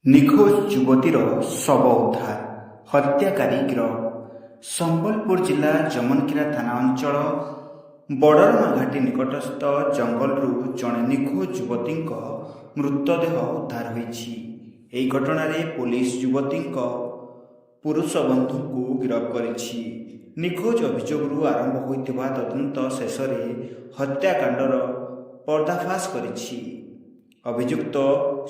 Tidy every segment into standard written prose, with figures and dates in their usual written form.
ନିଖୋଜ ଯୁବତୀର ଶବ ଉଦ୍ଧାର, ହତ୍ୟାକାରୀ ଗିରଫ। ସମ୍ବଲପୁର ଜିଲ୍ଲା ଯମନକିରା ଥାନା ଅଞ୍ଚଳ ବଡ଼ରମା ଘାଟି ନିକଟସ୍ଥ ଜଙ୍ଗଲରୁ ଜଣେ ନିଖୋଜ ଯୁବତୀଙ୍କ ମୃତଦେହ ଉଦ୍ଧାର ହୋଇଛି। ଏହି ଘଟଣାରେ ପୋଲିସ ଯୁବତୀଙ୍କ ପୁରୁଷ ବନ୍ଧୁଙ୍କୁ ଗିରଫ କରିଛି। ନିଖୋଜ ଅଭିଯୋଗରୁ ଆରମ୍ଭ ହୋଇଥିବା ତଦନ୍ତ ଶେଷରେ ହତ୍ୟାକାଣ୍ଡର ପର୍ଦ୍ଦାଫାଶ କରିଛି। ଅଭିଯୁକ୍ତ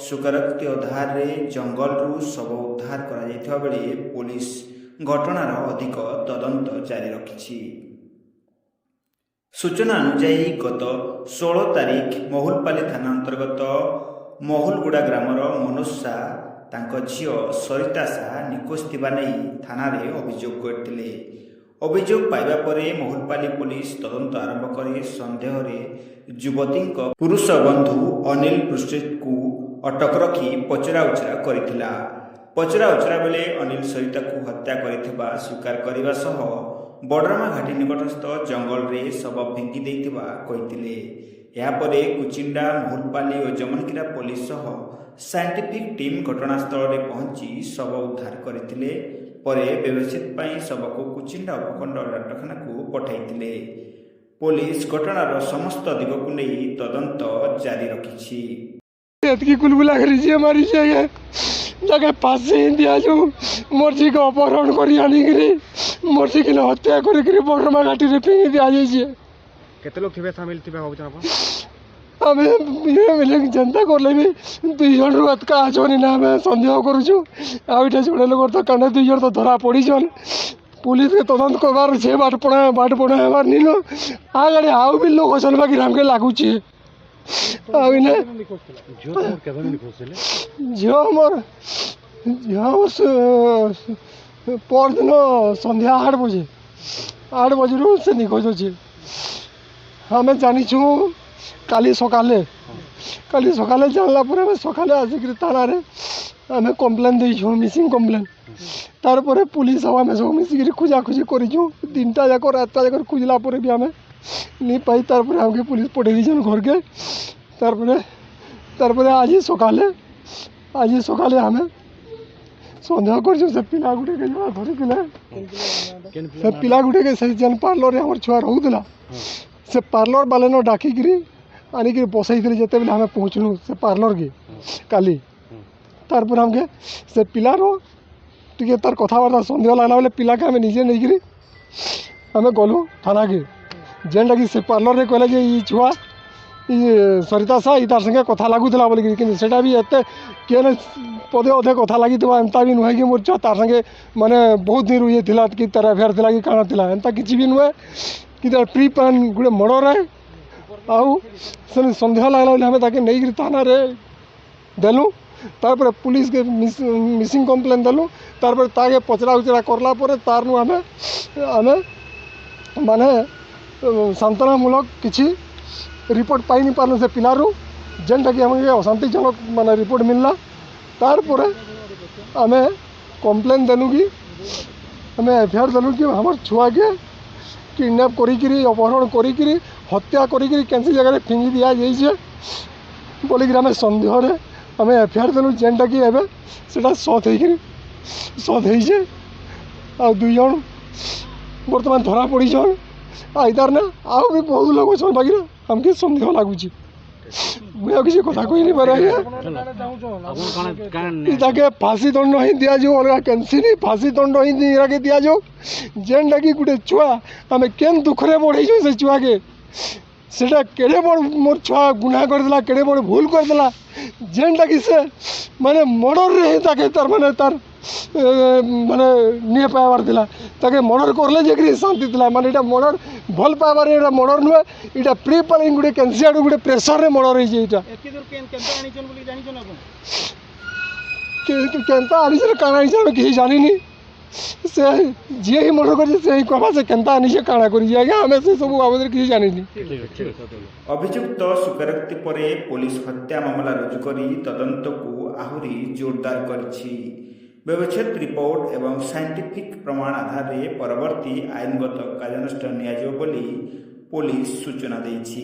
ସ୍ୱୀକାରୋକ୍ତି ଆଧାରରେ ଜଙ୍ଗଲରୁ ଶବ ଉଦ୍ଧାର କରାଯାଇଥିବା ବେଳେ ପୋଲିସ ଘଟଣାର ଅଧିକ ତଦନ୍ତ ଜାରି ରଖିଛି। ସୂଚନା ଅନୁଯାୟୀ ଗତ 16 ତାରିଖ ମହୁଲପାଲି ଥାନା ଅନ୍ତର୍ଗତ ମହୁଲଗୁଡ଼ା ଗ୍ରାମର ମନୋଜ ସା ତାଙ୍କ ଝିଅ ସରିତା ସା ନିଖୋଜ ଥିବା ନେଇ ଥାନାରେ ଅଭିଯୋଗ କରିଥିଲେ। ଅଭିଯୋଗ ପାଇବା ପରେ ମହୁଲପାଲି ପୋଲିସ ତଦନ୍ତ ଆରମ୍ଭ କରି ସନ୍ଦେହରେ ଯୁବତୀଙ୍କ ପୁରୁଷ ବନ୍ଧୁ ଅନିଲ ପୃଷ୍ଟିକୁ ଅଟକ ରଖି ପଚରାଉଚରା କରିଥିଲା। ପଚରାଉଚରା ବେଳେ ଅନିଲ ସରିତାକୁ ହତ୍ୟା କରିଥିବା ସ୍ୱୀକାର କରିବା ସହ ବଡ଼ରମା ଘାଟି ନିକଟସ୍ଥ ଜଙ୍ଗଲରେ ଶବ ଫିଙ୍ଗି ଦେଇଥିବା କହିଥିଲେ। ଏହାପରେ କୁଚିଣ୍ଡା, ମହୁଲପାଲି ଓ ଯମନକିରା ପୋଲିସ ସହ ସାଇଣ୍ଟିଫିକ୍ ଟିମ୍ ଘଟଣାସ୍ଥଳରେ ପହଞ୍ଚି ଶବ ଉଦ୍ଧାର କରିଥିଲେ। ପରେ ବ୍ୟବଚ୍ଛେଦ ପାଇଁ ଶବକୁ କୁଚିଣ୍ଡା ଉପଖଣ୍ଡ ଡାକ୍ତରଖାନାକୁ ପଠାଇଥିଲେ। ପୋଲିସ ଘଟଣାର ସମସ୍ତ ଦିଗକୁ ନେଇ ତଦନ୍ତ ଜାରି ରଖିଛି। ଏତିକି କୁଲବୁଲା କରି ଯିଏ ମାରିଛି ଆଜ୍ଞା ତାକେ ଫାଶୀ ଦିଆଯାଉ। ମର୍ଜିକେ ଅପହରଣ କରି ଆଣିକିରି ମର୍ଜିକେ ହତ୍ୟା କରିକିରି ବଡ଼ରମା ଘାଟିରେ ଫିଙ୍ଗି ଦିଆଯାଇଛି। କେତେ ଲୋକ ଥିବେ ସାମିଲ ଥିବେ ଭାବୁଛନ୍ ଆପଣ? ଆମେ ଯେନ୍ତା କଲେ ବି 2 ଜଣରୁ ଏତକା ଅଛନି ନା ଆମେ ସନ୍ଦେହ କରୁଛୁ। ଆଉ ଏଇଟା ଜଣେ ଲୋକର ତ କାଣ୍ଡେ 2 ଜଣ ତ ଧରା ପଡ଼ିଛନ୍। ପୁଲିସକେ ତଦନ୍ତ କରବାର ଅଛି। ବାଟପଣା ହେବାର ନିନ ଆଗରେ ଆଉ ବି ଲୋକ ଅଛନ୍ ବାକି ଆମକେ ଲାଗୁଛି। ଆଉ ଇନେ ଝିଅ ଆମର ପରଦିନ ସନ୍ଧ୍ୟା 8 ବଜେରୁ ସେ ନିଖୋଜ ଅଛି। ଆମେ ଜାଣିଛୁ କାଲି ସକାଳେ ଜାଣିଲା ପରେ ଆମେ ସକାଳେ ଆସିକିରି ଥାନାରେ ଆମେ କମ୍ପ୍ଲେନ୍ ଦେଇଛୁ, ମିସିଂ କମ୍ପ୍ଲେନ୍। ତାରପରେ ପୁଲିସ ଆଉ ଆମେ ସବୁ ମିଶିକିରି ଖୋଜାଖୋଜି କରିଛୁ। 3ଟା ଯାକ ରାତଟା ଯାକ ଖୋଜିଲା ପରେ ବି ଆମେ ନି ପାଇ। ତାରପରେ ଆମକେ ପୁଲିସ ପଠେଇ ଦେଇଛନ୍ ଘରକେ। ତାରପରେ ଆଜି ସକାଳେ ଆମେ ସନ୍ଦେହ କରିଛୁ ସେ ପିଲା ଗୁଟେକେ ଜଣା ଧରିଥିଲେ। ସେ ପିଲା ଗୁଟେକେ ସେ ଯେନ୍ ପାର୍ଲରରେ ଆମର ଛୁଆ ରହୁଥିଲା ସେ ପାର୍ଲର ବାଲେନ ଡାକିକିରି ଆଣିକିରି ବସେଇଥିଲେ। ଯେତେବେଳେ ଆମେ ପହଞ୍ଚିଲୁ ସେ ପାର୍ଲରକେ କାଲି, ତାରପରେ ଆମକେ ସେ ପିଲାର ଟିକେ ତାର କଥାବାର୍ତ୍ତା ସନ୍ଦେହ ଲାଗଲା ବେଲେ ପିଲାକେ ଆମେ ନିଜେ ନେଇକିରି ଆମେ ଗଲୁ ଥାନାକେ। ଯେନ୍ଟାକି ସେ ପାର୍ଲରରେ କହିଲେ ଯେ ଇ ଛୁଆ ଇ ସରିତା ସା ଇ ତାର ସାଙ୍ଗେ କଥା ଲାଗୁଥିଲା ବୋଲିକିରି, କିନ୍ତୁ ସେଟା ବି ଏତେ କିଏ ପଦେ ଅଧେ କଥା ଲାଗିଥିବା ଏନ୍ତା ବି ନୁହେଁ କି ମୋର୍ ଛୁଆ ତାର ସାଙ୍ଗେ ମାନେ ବହୁତ ଦିନରୁ ଇଏ ଥିଲା କି ତାର ଆଫେୟାର ଥିଲା କି କାଣା ଥିଲା, ଏନ୍ତା କିଛି ବି ନୁହେଁ। କିନ୍ତୁ ପ୍ରି ପ୍ଲାନ୍ ଗୋଟେ ମର୍ଡର ହେ। ଆଉ ସେନେ ସନ୍ଦେହ ଲାଗଲା ବୋଲି ଆମେ ତାକେ ନେଇକିରି ଥାନାରେ ଦେଲୁ। ତାପରେ ପୁଲିସକେ ମିସିଂ କମ୍ପ୍ଲେନ୍ ଦେଲୁ। ତାପରେ ତାକେ ପଚରା ଉଚରା କରଲା ପରେ ତାରନୁ ଆମେ ମାନେ ସାନ୍ତ୍ୱନାମୂଳକ କିଛି ରିପୋର୍ଟ ପାଇନି ପାରଲୁ ସେ ପିଲାରୁ, ଯେନ୍ଟାକି ଆମକେ ଅଶାନ୍ତିଜନକ ମାନେ ରିପୋର୍ଟ ମିଳିଲା। ତାରପରେ ଆମେ କମ୍ପ୍ଲେନ୍ ଦେଲୁ କି ଆମେ ଏଫଆଇଆର୍ ଦେଲୁ କି ଆମର୍ ଛୁଆକେ କିଡ଼ନାପ୍ କରିକିରି ଅପହରଣ କରିକିରି ହତ୍ୟା କରିକିରି କେନ୍ସି ଜାଗାରେ ଫିଙ୍ଗି ଦିଆଯାଇଛେ ବୋଲିକିରି ଆମେ ସନ୍ଦେହରେ ଆମେ ଏଫଆଇଆର୍ ଦେଲୁ। ଯେନ୍ଟାକି ଏବେ ସେଟା ସତ୍ ହେଇଛେ। ଆଉ 2 ଜଣ ବର୍ତ୍ତମାନ ଧରା ପଡ଼ିଛନ୍। ଆଇତାର ନା ଆଉ ବି ବହୁତ ଲୋକ ଅଛନ୍, ବାକି ଆମକେ ସନ୍ଦେହ ଲାଗୁଛି। ମୁଇଁ ଆଉ କିଛି କଥା କହିନି ପାରେ ଆଜ୍ଞା। ତାକେ ଫାଶୀ ଦଣ୍ଡ ହିଁ ଦିଆଯାଉ, ଅଲଗା କେନ୍ସି ନି ଫାଶୀ ଦଣ୍ଡ ହିଁ ଇରାକେ ଦିଆଯାଉ। ଯେନ୍ଟାକି ଗୋଟେ ଛୁଆ ଆମେ କେନ୍ ଦୁଃଖରେ ବଢ଼େଇଛୁ ସେ ଛୁଆକେ, ସେଟା କେଡ଼େ ବଡ଼ ମୋର୍ ଛୁଆ ଗୁନାହ କରିଦେଲା, କେଡ଼େ ବଡ଼ ଭୁଲ କରିଦେଲା, ଯେନ୍ଟାକି ସେ ମାନେ ମର୍ଡରରେ ହିଁ ତାକେ ତାର ମାନେ ତାର ମାନେ ନିଏ ପାଇବାର ଥିଲା। ତାକେ ମର୍ଡର କରଲେ ଯାଇକିରି ଶାନ୍ତି ଥିଲା। ମାନେ ଏଇଟା ମର୍ଡର ଭଲ ପାଇବାରେ ଏଇଟା ମର୍ଡର ନୁହେଁ। ଏଇଟା ପ୍ରି ପ୍ଲାନିଂ ଗୋଟେ କେନ୍ସି ଆଡ଼ୁ ଗୋଟେ ପ୍ରେସରରେ ମର୍ଡର ହେଇଛି। ଏଇଟା କେନ୍ତା ଆଣିଛେ କାଣା ଆଣିଛେ ଆମେ କିଛି ଜାଣିନି। ସେ ଯିଏ ହିଁ ମର୍ଡର କରିছে ସେ ହିଁ କହିବା ସେ କେନ୍ତା ଆଣିଛେ କାଣା କରିଛି। ଆଜ୍ଞା ଆମେ ସେ ସବୁ ବାବଦରେ କିଛି ଜାଣିନି। ଅଭିଯୁକ୍ତ ସ୍ୱୀକାରୋକ୍ତି ପରେ ପୋଲିସ ହତ୍ୟା ମାମଲା ରୁଜୁ କରି ତଦନ୍ତକୁ ଆହୁରି ଜୋରଦାର କରିଛି। ବ୍ୟବଚ୍ଛେଦ ରିପୋର୍ଟ ଏବଂ ସାଇଣ୍ଟିଫିକ୍ ପ୍ରମାଣ ଆଧାରରେ ପରବର୍ତ୍ତୀ ଆଇନଗତ କାର୍ଯ୍ୟାନୁଷ୍ଠାନ ନିଆଯିବ ବୋଲି ପୋଲିସ ସୂଚନା ଦେଇଛି।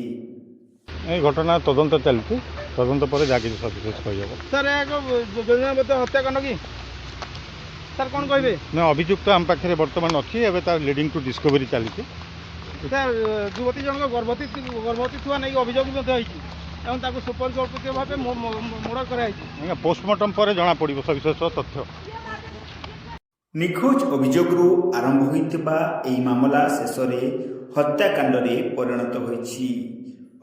এই ঘটনা তদন্ত ଚାଲିଛି। তদন্ত পরে যা কিছু সবিশেষ କହିହେବ। ସାର୍ ଏହା ଏକ ଯୋଜନାବଦ୍ଧ ହତ୍ୟାକାଣ୍ଡ କି ସାର୍ କ'ଣ କହିବେ? ନା ଅଭିଯୁକ୍ତ ଆମ ପାଖରେ ବର୍ତ୍ତମାନ ଅଛି, ଏବେ ତାର লিডিং ଟୁ ଡିସ୍କଭରି ଚାଲିଛି। ସାର୍ ଯୁବତୀ ଜଣକ ଗର୍ଭବତୀ ଥିବା ନେଇକି ଅଭିଯୋଗ ମଧ୍ୟ ହେଇଛି ଏବଂ ତାକୁ ସୁପରିକଳ୍ପିତ ଭାବେ ମର୍ଡର କରାଯାଇଛି। ଆଜ୍ଞା ପୋଷ୍ଟମର୍ଟମ୍ ପରେ ଜଣାପଡ଼ିବ ସବିଶେଷ ତଥ୍ୟ। ନିଖୋଜ ଅଭିଯୋଗରୁ ଆରମ୍ଭ ହୋଇଥିବା ଏହି ମାମଲା ଶେଷରେ ହତ୍ୟାକାଣ୍ଡରେ ପରିଣତ ହୋଇଛି।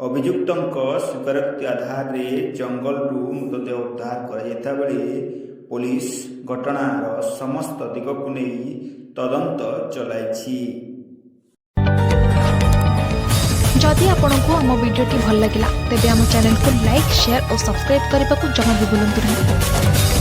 ଅଭିଯୁକ୍ତଙ୍କ ସ୍ୱୀକାରୋକ୍ତି ଆଧାରରେ ଜଙ୍ଗଲରୁ ମୃତଦେହ ଉଦ୍ଧାର କରାଯାଇଥିବା ବେଳେ ପୋଲିସ ଘଟଣାର ସମସ୍ତ ଦିଗକୁ ନେଇ ତଦନ୍ତ ଚଳାଇଛି। जदि आपंक आम भिडी भल लगा तेब आम चैनल को लाइक शेयर और सब्सक्राइब करने को जमा भी भूलु नहीं।